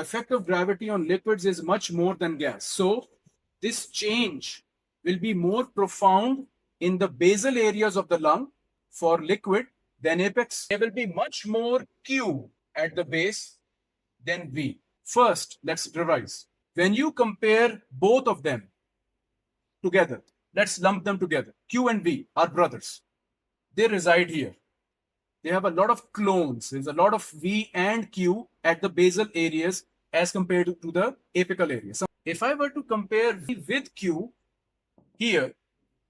effect of gravity on liquids is much more than gas. So this change will be more profound in the basal areas of the lung for liquid than apex. There will be much more Q at the base than V. First, let's revise. When you compare both of them together, let's lump them together. Q and V are brothers. They reside here. They have a lot of clones. There's a lot of V and Q at the basal areas as compared to the apical areas. So if I were to compare V with Q here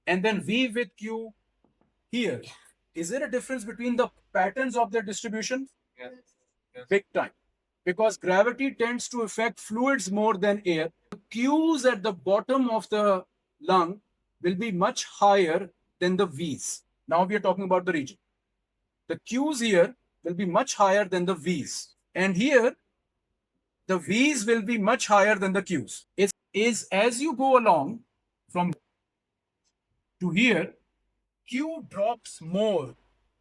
and then V with Q here, is there a difference between the patterns of their distribution? Yes. Yes. Big time. Because gravity tends to affect fluids more than air. The Q's at the bottom of the lung will be much higher than the V's. Now we are talking about the region. The Q's here will be much higher than the V's. And here, the V's will be much higher than the Q's. It is as you go along from to here, Q drops more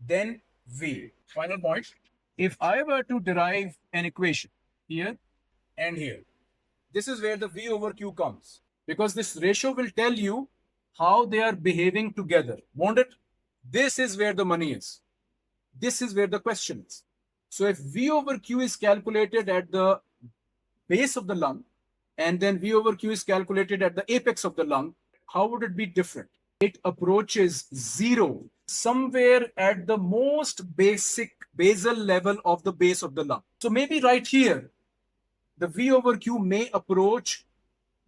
than V. Final point. If I were to derive an equation here and here, this is where the V over Q comes. Because this ratio will tell you how they are behaving together, won't it? This is where the money is. This is where the question is. So if V over Q is calculated at the base of the lung, and then V over Q is calculated at the apex of the lung, how would it be different? It approaches zero somewhere at the most basic basal level of the base of the lung. So maybe right here, the V over Q may approach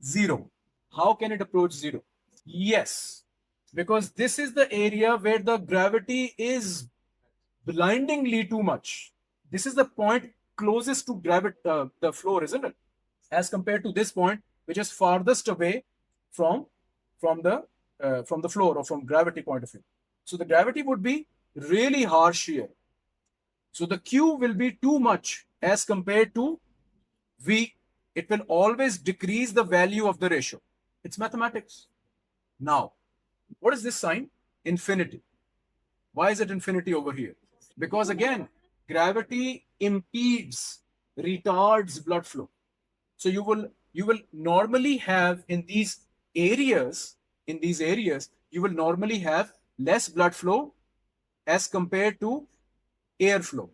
zero. How can it approach zero? Yes, because this is the area where the gravity is blindingly too much. This is the point closest to the floor, isn't it? As compared to this point, which is farthest away from the floor or from gravity point of view. So the gravity would be really harsh here. So the Q will be too much as compared to V. It will always decrease the value of the ratio. It's mathematics. Now, what is this sign? Infinity. Why is it infinity over here? Because again, gravity impedes, retards blood flow. So you will normally have in these areas, you will normally have less blood flow as compared to airflow.